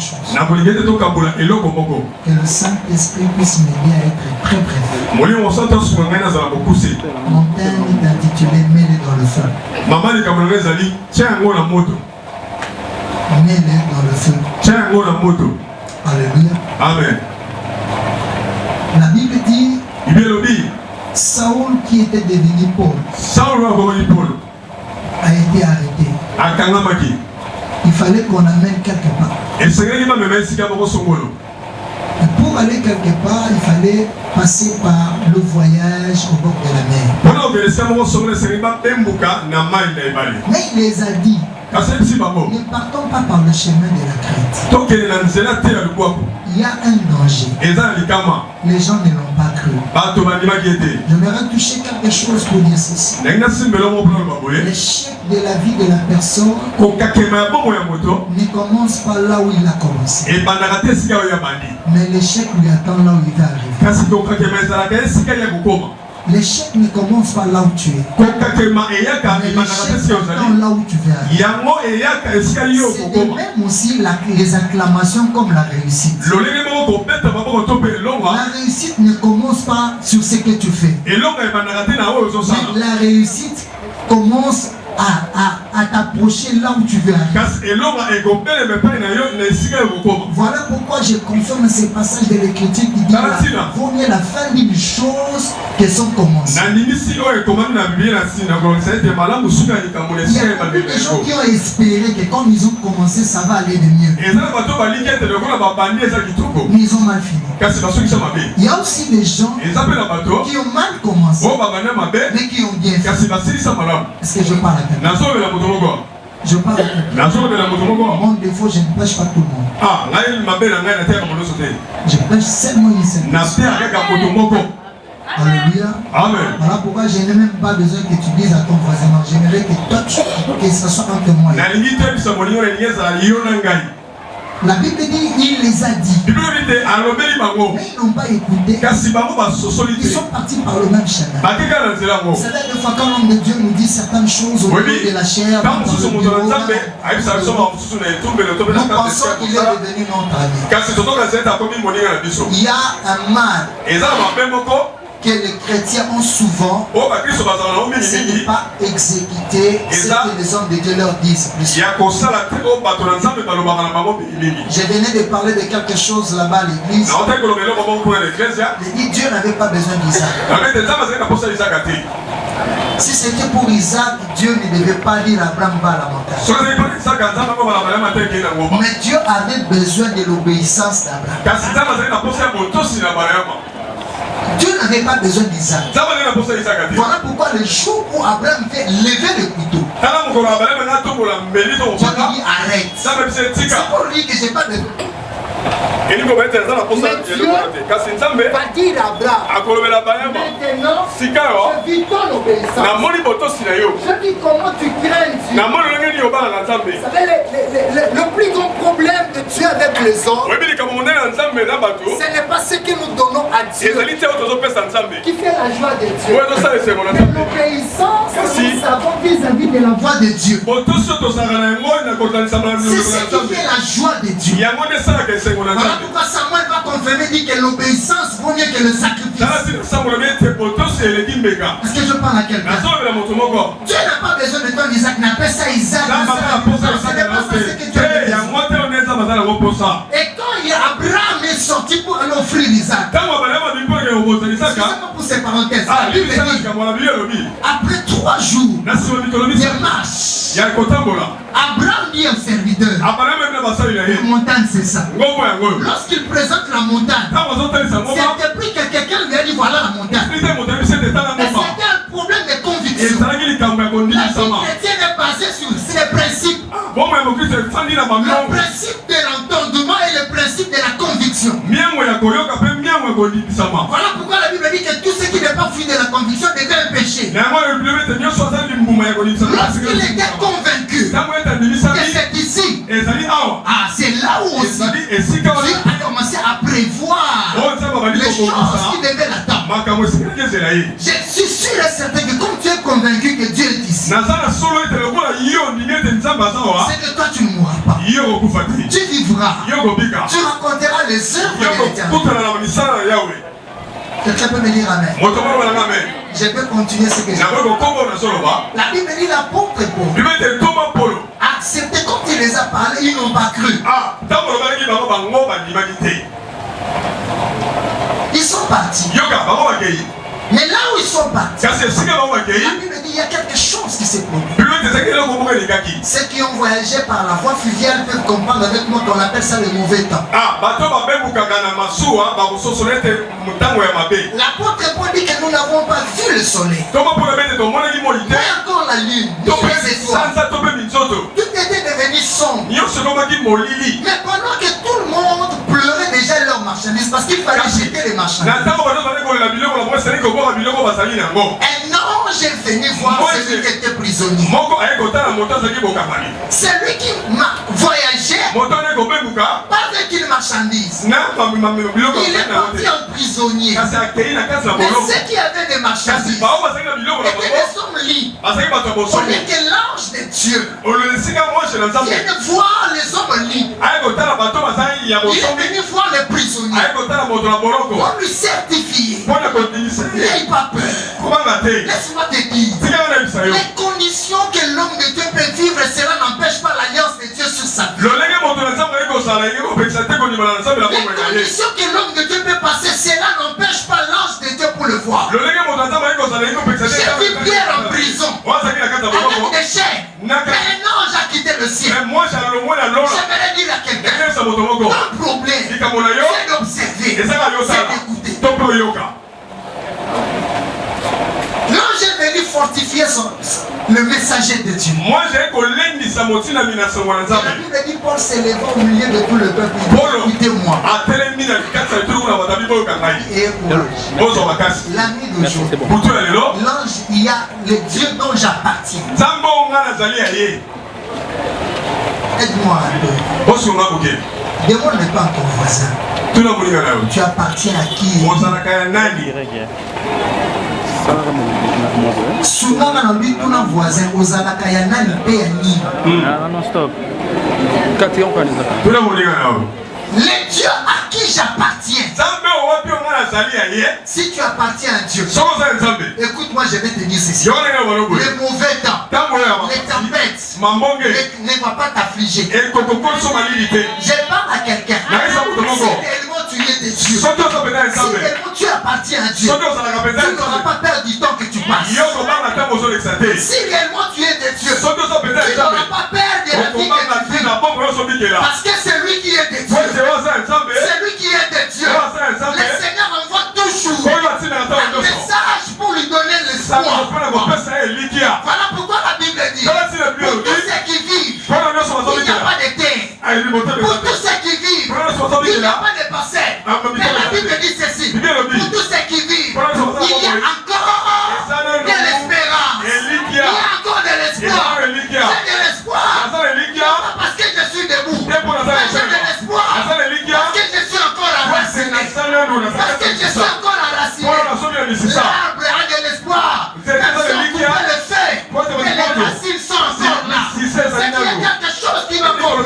chose. Que le Saint-Esprit puisse m'aider à être très bref. Mon thème est intitulé Mets-les dans le feu. Mets-les dans le feu. Alléluia. Amen. La Bible dit Saül qui était devenu Paul a été arrêté. Il fallait qu'on amène quelque part. Et pour aller quelque part, il fallait passer par le voyage au bord de la mer. Mais il les a dit, ne partons pas par le chemin de la Crète. Il y a un danger. Les gens ne l'ont pas cru. J'aimerais toucher quelque chose pour dire ceci. L'échec de la vie de la personne ne commence pas là où il a commencé. Mais l'échec lui attend là où il va arriver. L'échec ne commence pas là où tu es. Mais l'échec attend là où tu vas arriver. C'est de même aussi les acclamations comme la réussite. La réussite ne commence pas sur ce que tu fais. Mais la réussite commence à t'approcher là où tu veux arriver. Voilà pourquoi je confirme ces passages de l'Écriture qui dit vaut mieux la fin d'une chose que son commencement. Il y a beaucoup de gens qui ont espéré que comme ils ont commencé, ça va aller de mieux. Mais ils ont mal fini. Il y a aussi des gens qui ont mal commencé, mais qui ont bien fait. Est-ce que je parle à quelqu'un? Je parle à quelqu'un. Mon défaut, je ne prêche pas tout le monde. Je prêche seulement une seule personne. Alléluia. Amen. Voilà pourquoi je n'ai même pas besoin que tu dises à ton voisin. J'aimerais que toi, que ce soit entre moi. La Bible dit, il les a dit. Mais ils n'ont pas écouté. Ils sont partis par le même chemin. Vous savez, des fois, quand l'homme de Dieu nous dit certaines choses au niveau de la chair, nous pensons qu'il est devenu notre ami. Il y a un mal que les chrétiens ont souvent, ce n'est pas exécuter ce que les hommes de Dieu leur disent. Je venais de parler de quelque chose là-bas à l'église. J'ai dit Dieu n'avait pas besoin d'Isaac. Si c'était pour Isaac, Dieu ne devait pas dire Abraham va à la montagne. Mais Dieu avait besoin de l'obéissance d'Abraham. Dieu n'avait pas besoin d'Isaac. Voilà pourquoi le jour où Abraham fait lever le couteau, Dieu lui dit arrête. C'est pour lui que je n'ai pas de... Mais Dieu va dire à Abraham, maintenant, je vis ton obéissance. Je dis comment tu crains Dieu. Vous savez, le plus grand problème de Dieu avec les hommes, ce n'est pas ce que nous donnons à Dieu qui fait la joie de Dieu. Mais l'obéissance, nous savons vis-à-vis de la voix de Dieu. C'est ce qui fait la joie de Dieu. Voilà pourquoi Samuel va confirmer, dit que l'obéissance vaut mieux que le sacrifice. Est-ce que je parle à quelqu'un? Dieu n'a pas besoin de ton Isaac, n'appelle ça Isaac. Ce n'est pas ça que Dieu veut. Et quand Abraham est sorti pour aller offrir Isaac, pour ces parenthèses, après 3 jours de marche, Abraham dit au serviteur, la montagne c'est ça. Lorsqu'il présente la montagne, c'était plus que quelqu'un lui a dit voilà la montagne. Mais c'était un problème de conviction. La vie chrétienne est basée sur les principes. Le principe de l'entendement et le principe de la conviction. Voilà pourquoi la Bible dit que tout ce qui n'est pas fruit de la conviction devient un péché. Lorsqu'il était convaincu que c'est ici, c'est là où aussi Dieu a commencé à prévoir les choses qui devaient l'attendre. Je suis sûr et certain que comme tu es convaincu que Dieu est ici, c'est que toi tu ne mourras pas. Tu vivras. Tu raconteras les œuvres de l'Éternel. Quelqu'un peut me dire amen. Je peux continuer ce que j'ai dit. La Bible dit l'apôtre Paul. Accepté quand il les a parlé, ils n'ont pas cru. Ils sont partis. Mais là où ils sont partis, la Bible dit qu'il y a quelque chose qui s'est produit. Ceux qui ont voyagé par la voie fluviale peuvent comprendre avec moi qu'on appelle ça le mauvais temps. L'apôtre Paul dit que nous n'avons pas vu le soleil. Mais encore la lune, les étoiles. Tout était devenu sombre. Mais pendant que tout le monde pleurait déjà leurs marchandises parce qu'il fallait jeter les marchandises. Un ange est venu voir celui qui était prisonnier. Celui qui voyageait pas avec une marchandise. Il est parti en prisonnier. Mais ceux qui avaient des marchandises étaient des hommes libres. Au lieu que l'ange de Dieu vienne voir les hommes libres, il est venu voir les prisonniers pour lui certifier. N'aie pas peur. Laisse-moi te dire, les conditions que l'homme de Dieu peut vivre, cela n'empêche pas l'alliance de Dieu sur sa vie. Les conditions que l'homme de Dieu peut passer, cela n'empêche pas l'ange de Dieu pour le voir. J'ai vu Pierre en prison avec des chaînes, mais un ange a quitté le ciel. J'aimerais dire à quelqu'un, un problème, c'est d'observer, c'est d'écouter. L'ange est venu fortifier le messager de Dieu. La Bible dit Paul s'éleva au milieu de tout le peuple. Écoutez-moi. Et l'ami d'aujourd'hui, l'ange, il y a le Dieu dont j'appartiens. Aide-moi un peu. Demande pas à ton voisin. Tu appartiens à qui? Souvent on dit tout nos voisins aux alakayana le pays non stop. Le Dieu à qui j'appartiens. Si tu appartiens à Dieu, écoute-moi, je vais te dire ceci. Les mauvais temps, les tempêtes ne vont pas t'affliger. Je parle à quelqu'un. Si réellement tu es de Dieu, si réellement tu appartiens à Dieu, tu n'auras pas peur du temps que tu passes. Si réellement tu es de Dieu, tu n'auras pas peur de la vie que tu vis. Parce que c'est lui qui est de Dieu. C'est lui qui est de Dieu. Le Seigneur envoie toujours un message pour lui donner l'espoir. Voilà pourquoi la Bible dit, pour tous ceux qui vivent, il n'y a pas de terre. Pour tous ceux qui vivent, il n'y a pas de parcelle. Mais la Bible dit ceci, pour tous ceux qui vivent, il y a encore de l'espérance. Il y a encore de l'espoir. J'ai de l'espoir. Pas parce que je suis debout, mais j'ai de l'espoir. Parce que je suis encore enraciné. Parce que je suis encore enraciné. L'arbre a de l'espoir. Même si on coupe le feu, mais les racines sont encore là. C'est qu'il y a quelque chose qui va produire.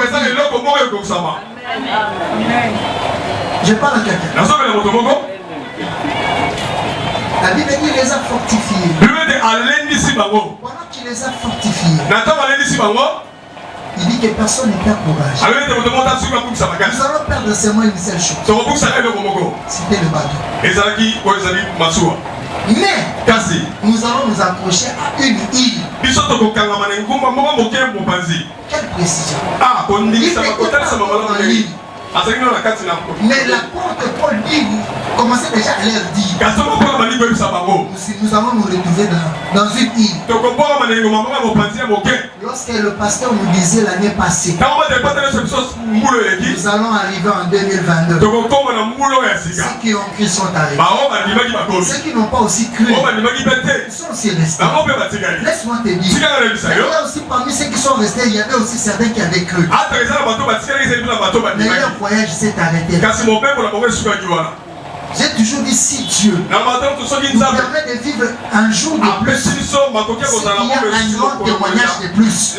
Je parle à quelqu'un. La Bible dit qu'il les a fortifiés. Pendant qu'il les a fortifiés, il dit que personne ne perd courage. Nous allons perdre seulement une seule chose. C'était le bateau. Mais nous allons nous accrocher à une île. Quelle précision. Mais l'apôtre Paul dit, commençait déjà à leur dire, nous allons nous retrouver dans une île. Lorsque le pasteur nous disait l'année passée, nous allons arriver en 2022. Ceux qui ont cru sont arrivés. Ceux qui n'ont pas aussi cru, ils sont aussi restés. Laisse-moi te dire, il y a aussi parmi ceux qui sont restés, il y avait aussi certains qui avaient cru. Mais leur voyage s'est arrêté. J'ai toujours dit, si Dieu nous permet de vivre un jour de plus, c'est qu'il y a un grand témoignage de plus.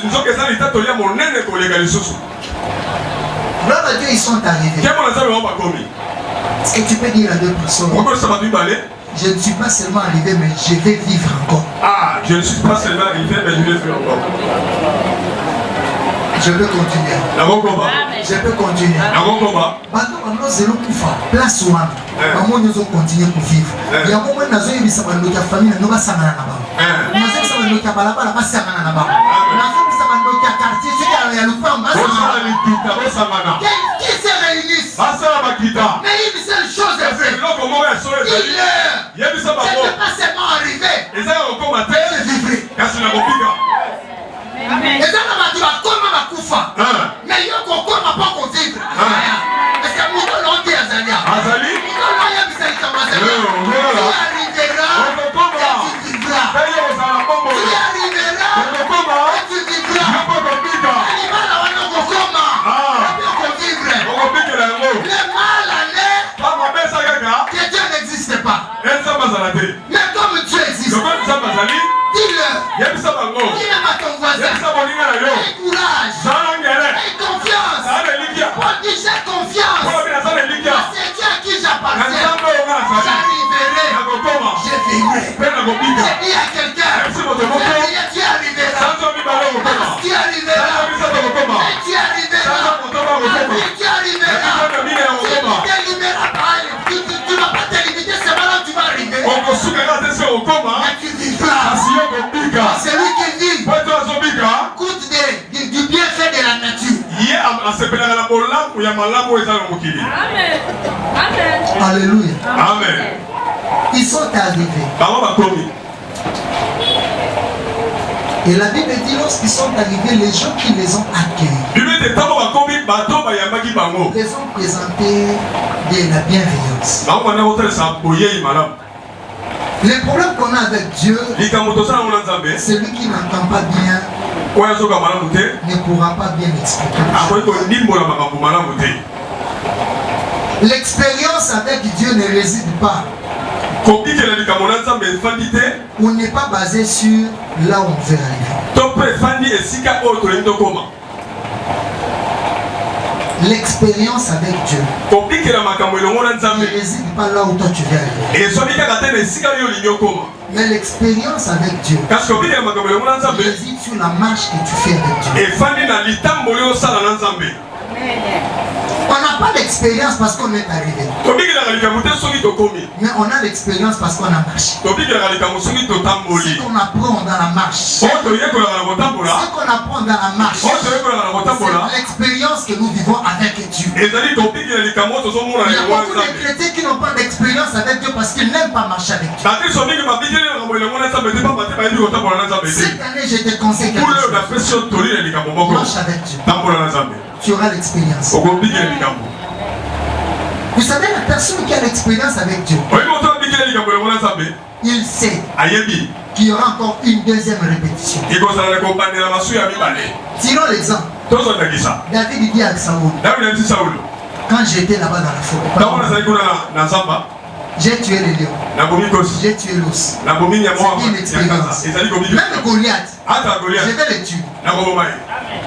Gloire à Dieu, ils sont arrivés. Est-ce que tu peux dire à deux personnes? Je ne suis pas seulement arrivé, mais je vais vivre encore. Ah, je ne suis pas seulement arrivé, mais je vais vivre encore. Je peux continuer. Je peux continuer. Place où maman nous a continué pour vivre. Il y a un moment où nous avons eu sa famille, nous avons sa maman. Nous avons sa maman qui a balaba, la sa maman. Nous avons sa maman qui a quartier, c'est qu'il y a le pain. Qui se réunissent? Mais une seule chose est faite. Je ne peux pas seulement arriver. Je vivrai. Et ça va dire comment ma koufa. Mais il y a encore ma pas qu'on vivre. Est-ce que mon nom dit Azalia? Azali? Tu arriveras et tu vivras. Tu arriveras et tu vivras. Animal à un okokoma. Le mal allait que Dieu n'existe pas. Mais comme Dieu existe, dis-le. Dis à ton voisin. Aie courage. Aie confiance. J'ai confiance. C'est Dieu à qui j'appartiens. J'arriverai. Je vivrai. J'ai dit à quelqu'un. Tu arriveras. Tu arriveras. Tu ne vas pas te limiter, c'est là où tu vas arriver. Mais tu vivras. C'est lui qui vit. Goûte du bienfait de la nature. Amen. Amen. Alléluia. Amen. Ils sont arrivés. Et la Bible dit lorsqu'ils sont arrivés, les gens qui les ont accueillis les ont présenté de la bienveillance. Le problème qu'on a avec Dieu, celui qui n'entend pas bien ne pourra pas bien expliquer. L'expérience avec Dieu ne réside pas ou n'est pas basée sur là où on veut arriver. L'expérience avec Dieu ne réside pas là où toi tu veux arriver. Mais l'expérience avec Dieu réside sur la marche que tu fais avec Dieu. On n'a pas d'expérience parce qu'on est arrivé. Mais on a l'expérience parce qu'on a marché. Ce qu'on apprend dans la marche. Ce qu'on apprend dans la marche. C'est l'expérience que nous vivons avec Dieu. Il y a beaucoup de chrétiens qui n'ont pas d'expérience avec Dieu parce qu'ils n'aiment pas marcher avec Dieu. Cette année, je te conseille quelque chose. Marche avec Dieu. Tu auras l'expérience. Vous savez, la personne qui a l'expérience avec Dieu, il sait qu'il y aura encore une deuxième répétition. Tirons l'exemple. David dit à Saoul, quand j'étais là-bas dans la forêt, j'ai tué les lions, j'ai tué l'os. C'est une expérience. Même Goliath, je vais le tuer.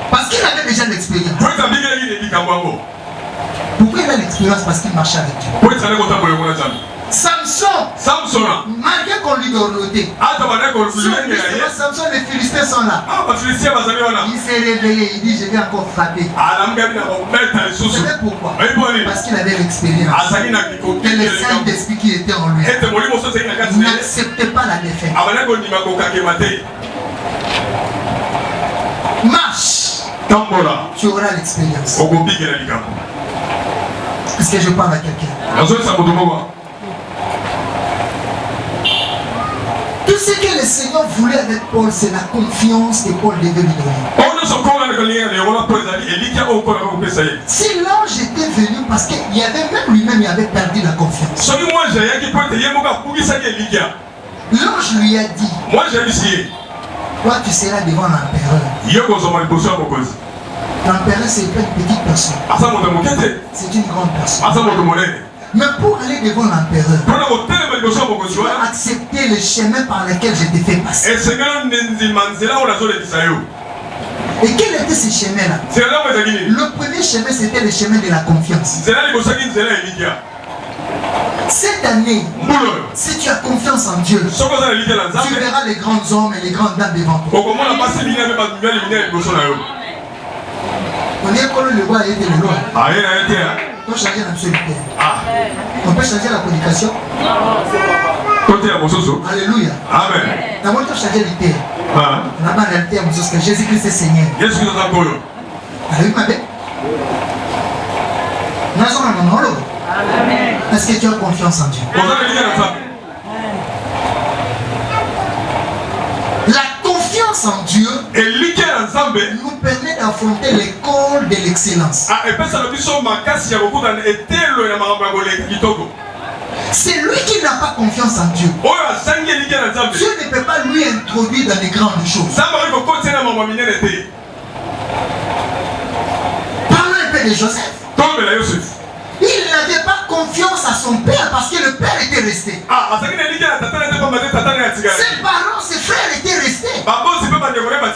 Parce qu'il avait déjà l'expérience. Pourquoi il a l'expérience? Parce qu'il marchait avec Dieu. Samson, malgré qu'on lui dorlotait, Samson, les Philistins sont là. Il s'est réveillé, il dit je vais encore frapper. Vous savez pourquoi? Parce qu'il avait l'expérience. Que le Saint-Esprit qui était en lui n'acceptait pas la défaite. Marche. Tu auras l'expérience. Est-ce que je parle à quelqu'un? Tout ce que le Seigneur voulait avec Paul, c'est la confiance que Paul devait lui donner. Si l'ange était venu, parce qu'il y avait même lui-même, il avait perdu la confiance. L'ange lui a dit, toi tu seras devant l'empereur. L'empereur, c'est pas une petite personne. C'est une grande personne. Mais pour aller devant l'empereur, tu dois accepter le chemin par lequel je t'ai fait passer. Et quel était ce chemin-là? Le premier chemin, c'était le chemin de la confiance. Cette année, si tu as confiance en Dieu, tu verras les grands hommes et les grandes dames devant toi. On est comme le roi a été le roi. On peut changer l'absoluté. On peut changer la communication. Alléluia. Amen. On peut changer l'idée. On a pas réalité à que Jésus-Christ est Seigneur. Alléluia. Est-ce que tu as confiance en Dieu? La confiance en Dieu nous permet d'affronter l'école de l'excellence. C'est lui qui n'a pas confiance en Dieu. Dieu ne peut pas lui introduire dans les grandes choses. Parlons un peu de Joseph. Il n'avait pas confiance à son père parce que le père était resté. Ses parents, ses frères étaient restés.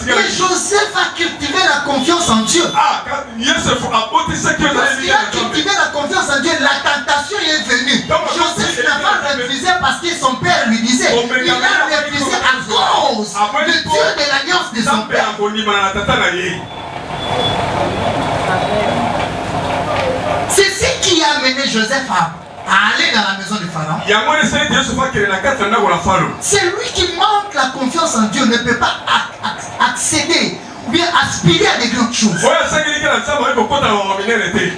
Mais Joseph a cultivé la confiance en Dieu. Lorsqu'il a cultivé la confiance en Dieu, la tentation est venue. Joseph n'a pas refusé parce que son père lui disait. Il a refusé à cause du Dieu de l'alliance de son père. C'est ce qui a amené Joseph à aller dans la maison du Pharaon. C'est lui qui manque la confiance en Dieu, ne peut pas accéder ou bien aspirer à des grandes choses.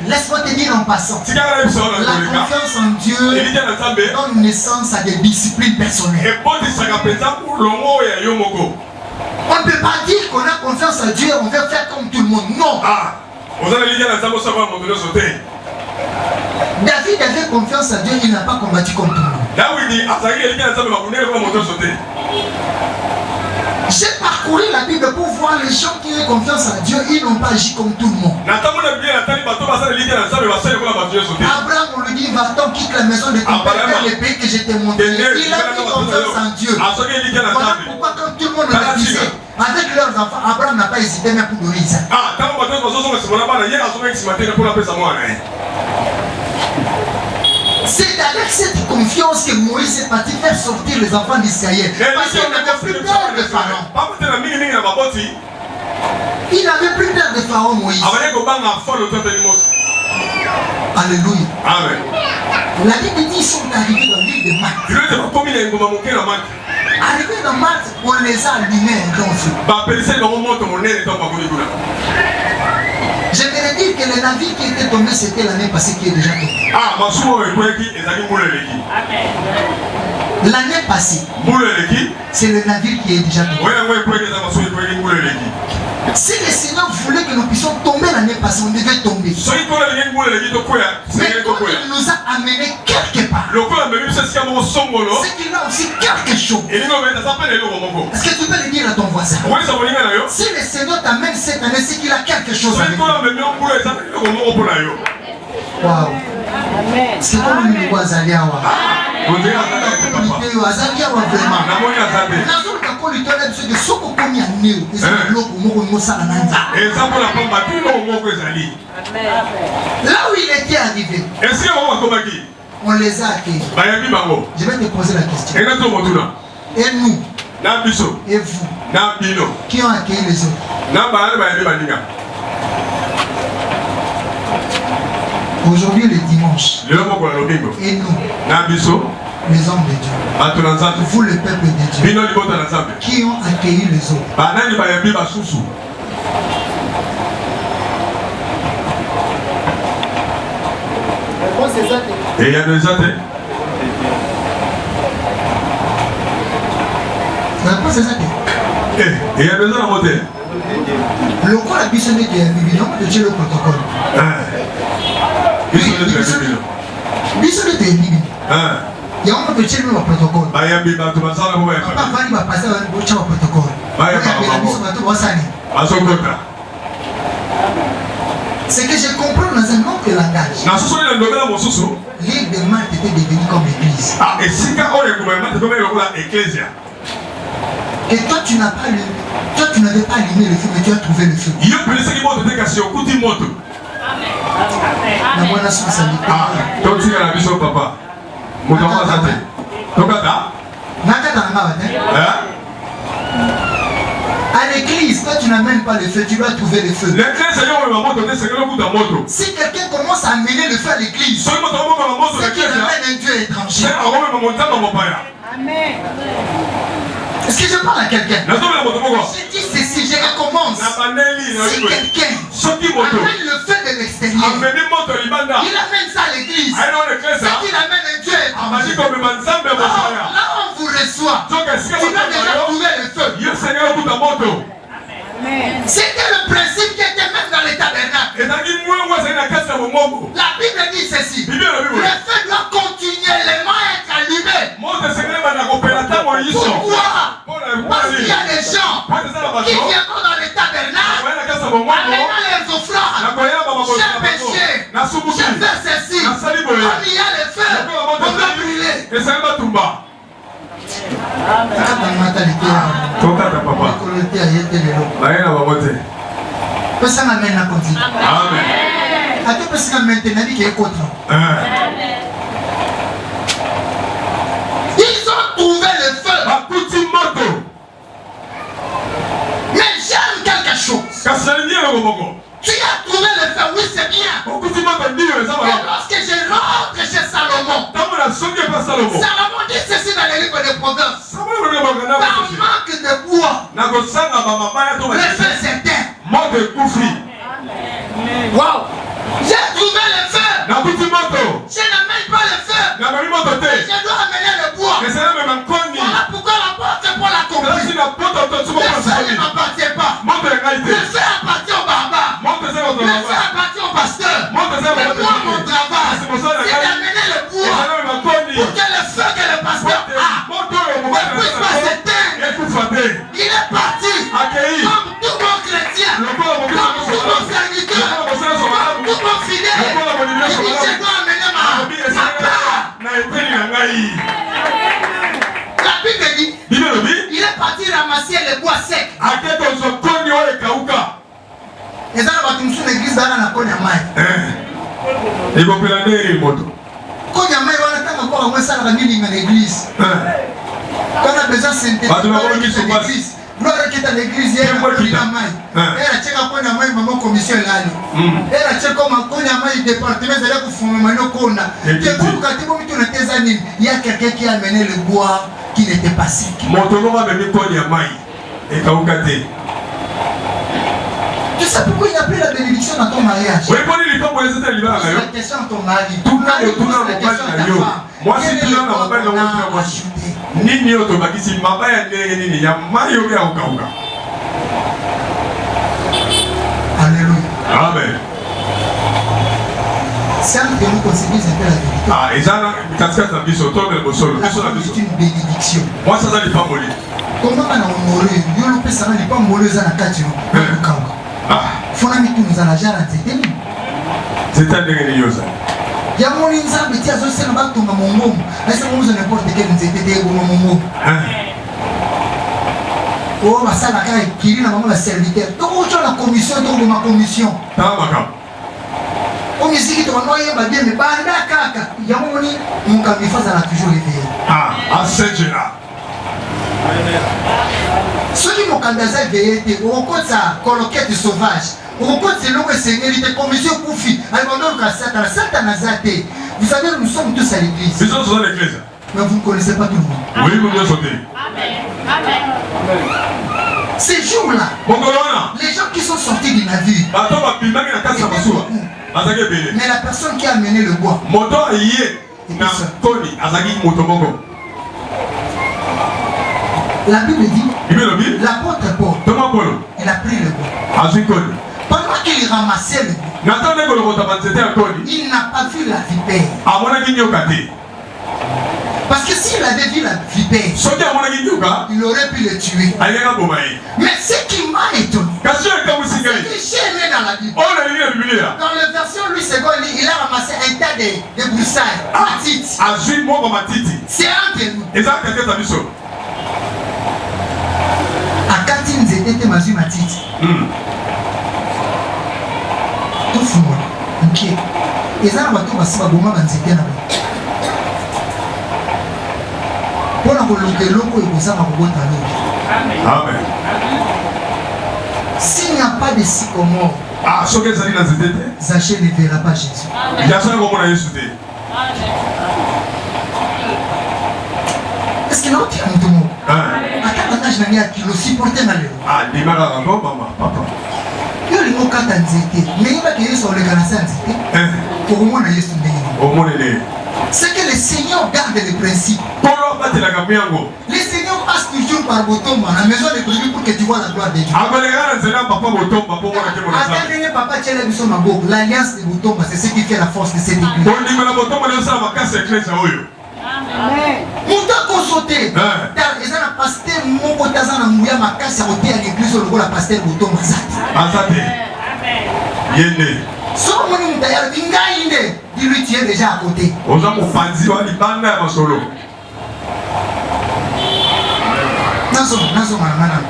Laisse-moi te dire en passant, la confiance en Dieu donne naissance à des disciplines personnelles. On ne peut pas dire qu'on a confiance en Dieu, on veut faire comme tout le monde. Non. David avait confiance en Dieu, il n'a pas combattu comme tout le monde. J'ai parcouru la Bible pour voir les gens qui ont confiance en Dieu, ils n'ont pas agi comme tout le monde. Abraham, on lui dit, va-t'en, quitte la maison de ton père vers le pays que je t'ai montré. Il a mis confiance en Dieu. Voilà pourquoi quand tout le monde le disait, avec leurs enfants, Abraham n'a pas hésité même pour donner Isaac. C'est avec cette confiance que Moïse est parti faire sortir les enfants d'Israël. Parce qu'il n'avait plus peur de Pharaon. Il n'avait plus peur de Pharaon, Moïse. Alléluia. Amen. La Bible dit qu'ils sont arrivés dans l'île de Malte. Arrivés dans Malte, on les a allumés dans le feu. J'aimerais dire que le navire qui était tombé, c'était l'année passée qui est déjà tombé. L'année passée, c'est le navire qui est déjà tombé. Si le Seigneur voulait que nous puissions tomber l'année passée, on devait tomber. Mais quand il nous a amenés quelque part, c'est qu'il a aussi quelque chose. Est-ce que tu peux le dire à ton voisin? Si le Seigneur t'amène cette année, c'est qu'il a quelque chose avec toi. Waouh. C'est comme une voix Zaliawa. Là où il était arrivé, on les a accueillis. Je vais te poser la question. Et nous, et vous, qui ont accueilli les autres? Aujourd'hui le dimanche. Et nous, les hommes de Dieu, vous le peuple de Dieu, qui ont accueilli les autres. Et il y a des athées. Et il y a des athées. Le corps a besoin de Bible, non, de le protocole. Biso de Bible. Il y a un peu de le protocole. Papa va passer au protocole. C'est que je comprends dans un autre langage. L'île de Malte était devenue comme l'église. que toi tu n'as pas toi tu n'avais pas allumé le feu, mais tu as trouvé le feu. À l'église, toi tu n'amènes pas le feu, tu dois trouver le feu. Si quelqu'un commence à amener le feu à l'église, c'est qu'il amène un Dieu étranger. Amen. Est-ce que je parle à quelqu'un? Je dis ceci, je recommence. Si quelqu'un amène le feu de l'extérieur, il amène ça à l'église, c'est qu'il amène un Dieu étranger. Là on vous reçoit, tu dois déjà trouver le feu. C'était le principe qui était même dans les tabernacles. La Bible dit ceci. Le feu doit continuellement être allumé. Pourquoi? Parce qu'il y a des gens qui viendront dans les tabernacles amenant leurs offrandes. J'ai péché, j'ai fait ceci. Comme il y a le feu, on doit brûler. Ils ont trouvé le feu. Mais j'aime quelque chose. Tu as trouvé le feu, oui c'est bien. Et lorsque je rentre chez Salomon, Salomon dit ceci dans les livres de Proverbes. Par manque de bois, le feu s'éteint. Wow. J'ai trouvé le feu. Je n'amène pas le feu. Je dois amener le bois. Voilà pourquoi la porte est pour la compris. Le feu ne m'appartient pas. Le feu appartient au barbare. Le feu appartient au pasteur. Mais moi, mon travail, c'est d'amener le bois pour que le feu que le pasteur a ne puisse pas s'éteindre. Il est parti comme tout bon chrétien, comme tout bon serviteur, comme tout bon fidèle. Il dit je dois amener ma part. La Bible dit il est parti ramasser les bois secs. Et ça va tout sur l'église dans la Konya Mai. Il va faire des motos. Konya Mai on attend encore moins ça dans l'église. Quand on a besoin de l'église. Gloire qui est à l'église hier, elle a checké Konya Mai maman commission là. Elle a checké comme Konya Mai département de la Koufoumano Kona. Il y a quelqu'un qui a amené le bois qui n'était pas sec. Tu sais pourquoi il n'y a plus la bénédiction dans ton mariage? Oui, la question à ton mari. Tout le monde est question à ta femme. Moi, si tu as un ajouté. Nini otobakisi mabaya nini ya mayo ya ukauka. Alléluia. Amen. C'est un que nous considérons la vérité. Ah, et ça, katika biso tobe bosolo. C'est une bénédiction. Moi ça n'est pas molé. Comment on a honoré? Yo le pesa n'est pas molé za na katino. Ah. Fona mitu nzala jara tete. C'est un dernier yosa. Ya moni nzambe tia zo sena ba tunga mongomo. Asa mo zo n'importe quel nzete de go mongomo. Oh basala ka kiri na mama serviteur. To ko cho la commission to ko ma commission. Tamaka. O misiki to no yeba bien me banda kaka. Ya moni mon kambifa za toujours éveillé. Ah, à Saint-Général. Ceux qui m'ont candidaté éveillé, on compte ça coloquette sauvage. On compte c'est l'homme Seigneur, il était commission Koufi. Vous savez, nous sommes tous à l'église. Nous sommes à l'église. Mais vous ne connaissez pas tout le monde. Oui, vous devez sauter. Ces jours-là, les gens qui sont sortis du navire, mais la personne qui a amené le bois, la Bible dit, l'apôtre Paul, il a pris le bois. Pendant qu'il ramassait le bois, il n'a pas vu la vipère. Parce que s'il avait vu la vipère, il aurait pu le tuer. Mais ce qui m'a étonné, c'est que j'ai aimé dans la Bible. Dans la version Louis II, il a ramassé un tas de broussailles. C'est entre nous. Akati nzete mazui matiti. Tout fumon. Ok. Et ça, on va tout passer à Boma Banzete na. Pour la volonté locaux et pour ça, on va vous Amen. S'il n'y a pas de sycomore, Zachée ne verra pas Jésus. Est-ce qu'il a ôté un tout le monde? Attends, je n'ai pas qui le supporter malheureux. Ah, il m'a dit, papa. Il y a le mot quand anxiété, mais il va qu'il sur le canassin anxiété. Pour moi, il y a ce niveau. C'est que le Seigneur garde les principes. Le Seigneur passe toujours par Botom à la maison de Dieu pour que tu vois la gloire de Dieu. Papa, tu as l'alliance de Botom, c'est ce qui fait la force de cette église. Mouta consulté. Ils ont un pasteur mon tazana mouya ma casse à côté à l'église au la pasteur Botom Azate. Yende. Son mon d'ailleurs Ingaïne, il lui tient déjà à côté. Aux gens au fanzi wa libanda ma solo. Nazo mana.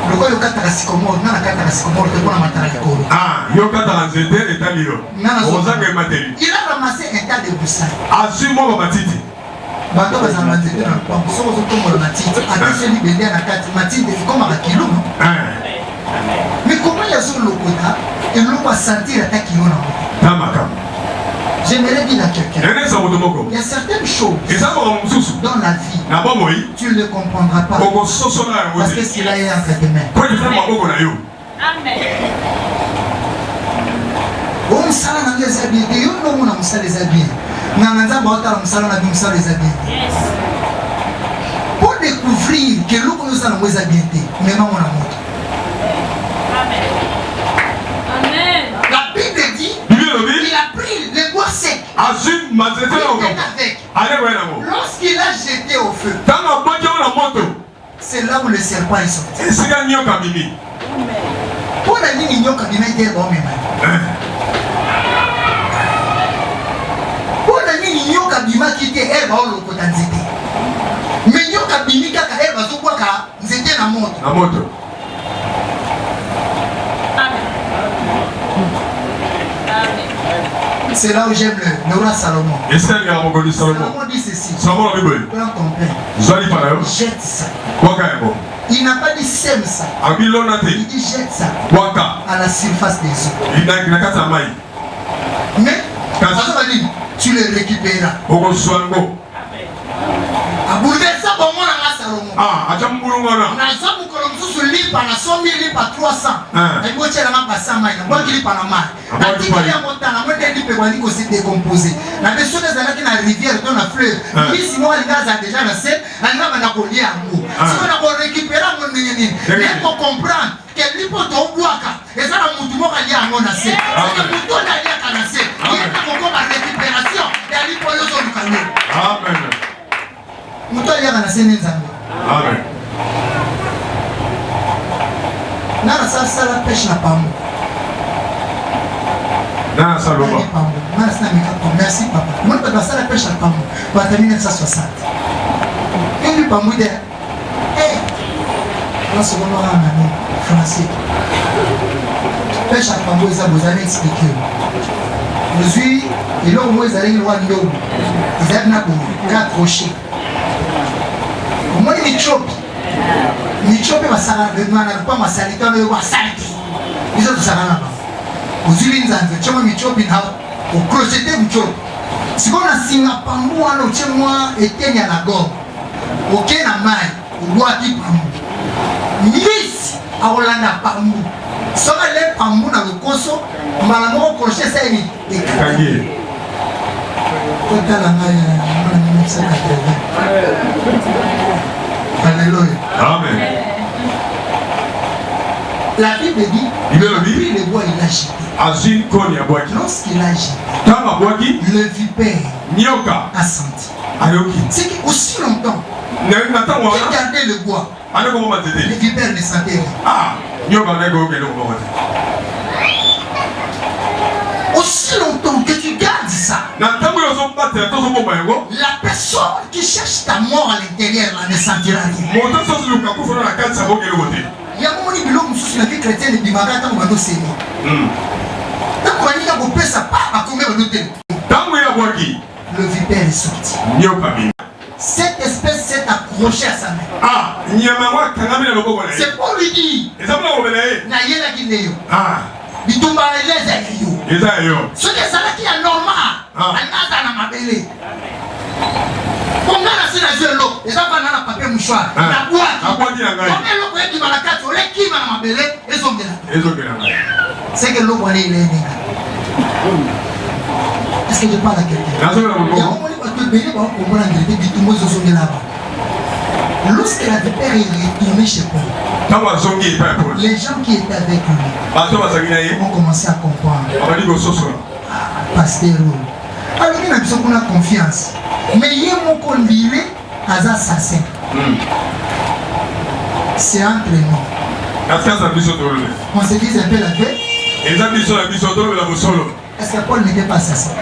Le quoi le kata sikomo, na kata sikomo que pour la matara ko. Ah, yo kata nzete etalio. Ozanga materi. Il a ramassé un tas de boussins. Azimo ba matiti. Bato bazana nzete na kwa soko zotombo na matiti. Attention libende na kati matiti comme à kilo. Mais comment il y a sur le côté et l'on va sentir la kilo na. J'aimerais dire à quelqu'un, il y a certaines choses dans la vie, tu ne les comprendras pas parce que cela est entre tes mains. Amen. On sala na les habits, yo no mona musala les habits. Na nanza baota musala na musala les habits. Pour découvrir que l'on nous a nos habits, même on a monté. Amen. La Bible dit, il a pris les bois secs. Lorsqu'il a jeté au feu, c'est là où le serpent est sorti. Pour la ligne, il y a un bon même. Pour la ligne, il y a un bima qui était herbe au loco d'anzité. Mais il y a un bimi qui a herbe à tout quoi car c'était la moto. C'est là où j'aime le roi Salomon. Salomon dit ceci. Quand on plaît, jette ça. Il n'a pas dit sème ça. Il dit jette ça à la surface des eaux. Mais, tu le récupéreras. A bouleversé pour moi dans Salomon. Ah, à Jamboulou. On a ça pour que l'on lit par la 100 000 livres par 300. Et moi, tu as la main à 100 000. Moi, je lis par la main. La petite fille à mon temps, la moitié du péguani qui s'est décomposé. La personne des années qui a la rivière, dans la fleuve. Oui, sinon, elle a déjà la scène. Elle n'a pas collé à vous. Si on a récupéré mon nénénine, il faut comprendre que l'hypothèse au bois, et ça, la mouton a lié à mon assez. C'est que mouton a lié à mon assez. Il y a encore la récupération et à l'hypothèse au canon. Amen. Mouton a lié à mon assez. Amen. Nana ça la pêche la pambo. Nana ça l'oba. Nana ça merci papa. Moi je ça la pêche la pambo. Pour 1960. Et le pambo de là c'est mon ami français. Pêche la pambo ça vous allez expliquer. Aujourd'hui, et là au moins ils allaient le voir l'eau. Ils avaient pour 4 rochers. Moi il chope. Michope masala bemana kwa masalita leo wasaliti hizo tusana uzili nzanze choma michope na ukrojete michope sikona singa pambu ano chemwa etenya na go oke na mai ulwati pambu misi awolanda pambu soka le pambu na lukoso mbala moko crochet ça ni ekanye kotala ngai na 1980. Alléluia. Amen. La Bible dit, il a pris le bois, il a jeté. Lorsqu'il a jeté, le vipère a senti. C'est qu'aussi longtemps qu'il gardait le bois, le vipère ne sentait rien. Aussi longtemps que tu gardes ça, la personne qui cherche ta mort à l'intérieur ne sentira rien. biloko mosusu na vie chrétienne ebimaka ntango bandoseli ntango baninga kopesa pa akombe bandotele ntango ya bwaki le vipère est sorti. Cette espèce s'est accrochée à sa main. C'est pour lui dire Nayela Guinéo. Bitumba les ayo. Ce que ça qui est normal. Anaza na mabele. On a la yeux l'eau. Les gens vont dans papier mouchoir. La boîte. On met l'eau pour être du malacate. On les qui va na mabele. Ils ont bien. C'est que l'eau pour aller il est négatif. Est-ce que je parle à quelqu'un? Lorsque la vipère est retournée chez Paul, les gens qui étaient avec lui ont commencé à comprendre. Pasteur, alors il a besoin qu'on a confiance. Mais il y a mon conduire à assassin. C'est entre nous. On se dit un peu la paix. Est-ce que Paul n'était pas assassin?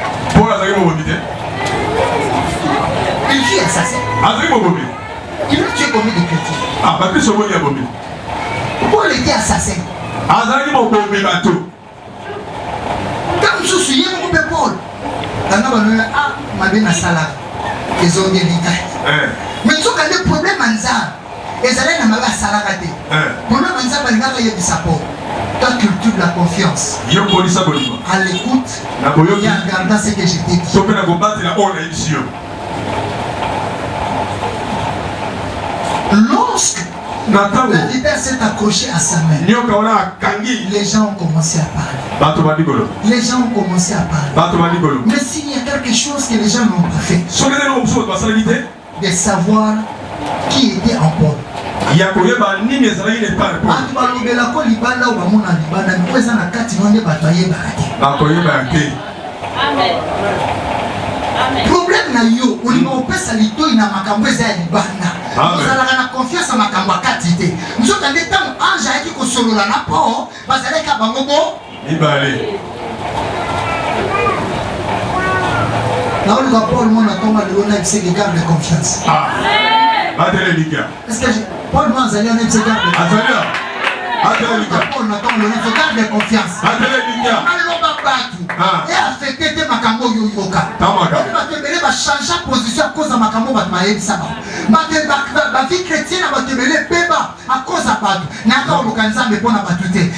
Il fut assassin. Il a tué combien de chrétiens? Paul était assassin. Quand je suis souviens, mon père Paul, ils ont des mais ils ont des problèmes en ça. Ils allaient dans ma salagate. Problème en ça, il y a des sapeurs. Ta culture de la confiance. À l'écoute, et en regardant ce que je t'ai dit. Lorsque la vipère s'est accrochée à sa main, les gens ont commencé à parler. Les gens ont commencé à parler. Mais s'il y a quelque chose que les gens n'ont pas fait, de savoir qui était en Paul. Problème na yo, on m'a opesa lito ina makambo eza ya libanda. Vous allez na confiance à makambo katité. Nous sommes dans des temps ange qui ko solola na po, bazale ka bango bo. Ibale. Na on va Paul mon atoma de l'on a c'est des gardes de confiance. Est-ce que Paul mon azali on a c'est garde de confiance. Paul na atoma de garde de confiance. Et affecté des makambo yoyoka. Il va changer position à cause de makambo batmaïb saba. Ma vie chrétienne va te mêler péba à cause de batu. N'attends le canza mais pour la batute. Et les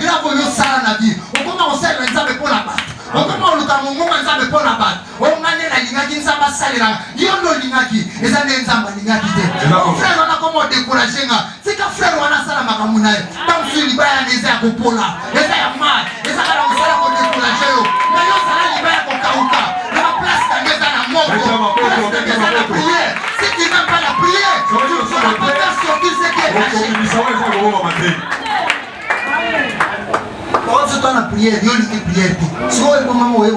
graves yo sala na vie. On comment on sait le canza mais pour la batu. On comment le camongo canza mais pour la batu. On manie la lingaki nzamba salira. Yondo lingaki. Et ça n'est nzamba lingaki te. Mon frère on a comment décourager nga. C'est qu'un frère on a sala makambo na. Tant que tu libaya neze ya kopola. Et ça ya mal. Et ça kala on sala ko décourager yo. Mais yo sala libaya ko kauka. La place ta neza na moko. Si tu n'aimes pas la prière, tu ne pourras pas faire sortir ce qui est caché. Quand tu as la prière, il y a une prière. Si vous avez comment vous avez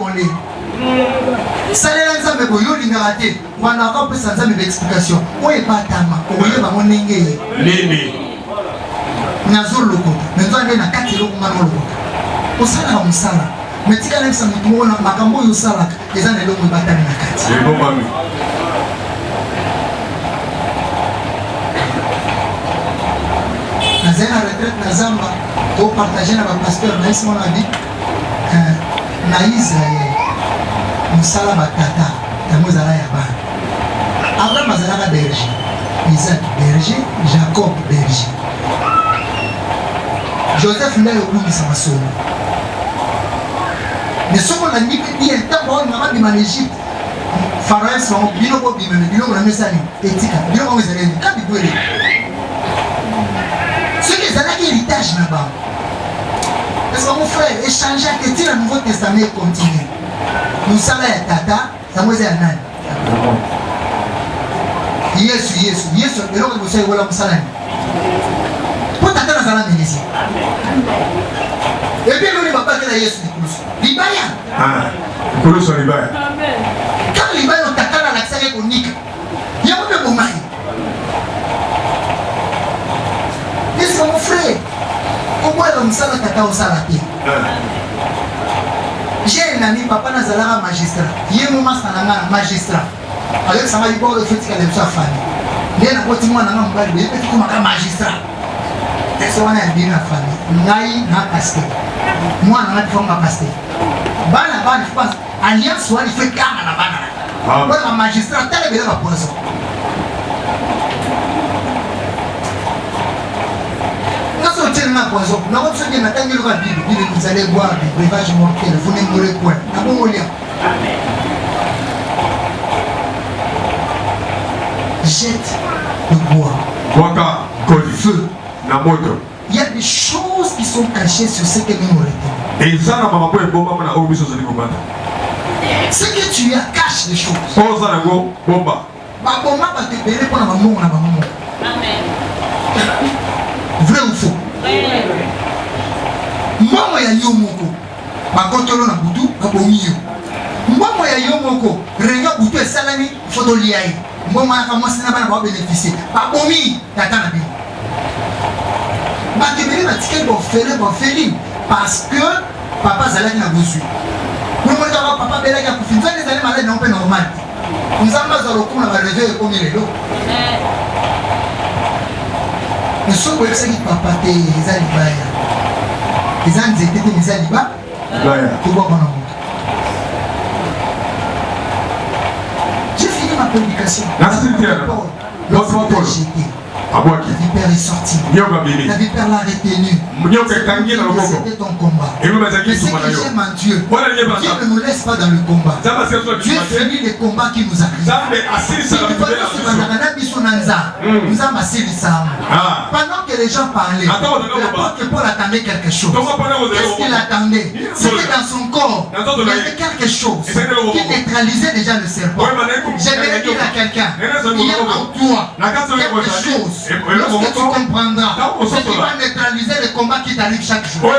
ça les gens me boyo lingarate. On a encore plus sans explication. On est pas tama. On est pas mon nengé. Nene. Nazor loko. Mais toi on a 4 loko mano loko. On sala na musala. Mais tika na bisa mutu na makambo yo sala. Les ans loko batana na kati. C'est bon mami. Nazé na retraite na Zamba. Pour partager avec le pasteur Naïs mon ami. Naïs Moussala Batata, Tamozala Yaba. Abraham Mazala berger, Isaac berger, Jacob berger. Joseph n'a eu aucun sens. Mais ce qu'on a dit, il y a un temps où on a dit en Égypte, Pharaon sont bien au bout, mais bien au bout de la éthique, bien au bout de la éthique. Ce qui est un héritage là-bas. Parce que mon frère, échanger avec le Nouveau Testament continue. Nous sommes là, tata, ça nous est un an. Yesu, et l'autre, vous savez, voilà, vous savez. Pour tata, nous allons ici. Et puis, nous ne va pas que la Yesu n'est plus. Libaya. Ah, plus sur Libaya. Quand Libaya, on tata, on a l'accès avec Onika. Il y a un peu de bon mari. Est-ce que mon frère, comment est-ce que nous allons tata au salati? J'ai un ami, papa Nazala magistrat. Il y a un moment magistrat. Avec ça, il y a un fait qu'il a sa famille. Il y a un petit mois, il y a un magistrat. Et Est-ce qu'on a bien la famille? Naï n'a pasté. Moi, on a fait ma pasté. Bana, il faut pas. Alliance, il fait calme à la bana. Moi, la magistrat, elle est bien la poisson. Nous sommes tellement poisson. Nous sommes ceux qui n'attendent pas la Bible. Vous allez boire des breuvages mortels. Vous n'aimez pas le coin. Nous sommes Amen. Jette le bois. Le feu. Il y a des choses qui sont cachées sur ce que nous retenons. Ce que tu as cache des choses. Vrai ou faux? Moi, il y a Yomoko. Bakotolo na butu, Kabomiyo. Moi, il y a Yomoko. Renga butu et salami, Fotoliaï. Moi, je vais bénéficier. Babomi, t'attends bien. Parce que papa Zalaki n'a reçu. Nous avons papa Belaki a confié. Nous allons malades non pas normal. Nous avons besoin de recours à la levée et comme il est là. Nous sommes pour ça que papa te Zalibaya. Les gens étaient des Zaliba. Tu vois mon amour. J'ai fini ma prédication. La vipère est sortie. La vipère l'a retenue. C'était ton combat. Mais ce que j'aime en Dieu, Dieu ne nous laisse pas dans le combat. Dieu finit les combats qui nous arrivent. Pendant que les gens parlaient, l'apôtre Paul attendait quelque chose. Qu'est-ce qu'il attendait? C'était dans son corps. Il y avait quelque chose qui neutralisait déjà le serpent. J'aimerais dire à quelqu'un, il y a en toi quelque chose. Lorsque tu comprendras, c'est qui va neutraliser les combats qui t'arrivent chaque jour.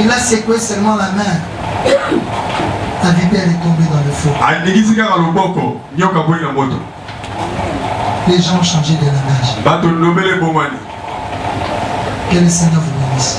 Il a secoué seulement la main. La vipère est tombée dans le feu. Les gens ont changé de langage. Que le Seigneur vous bénisse.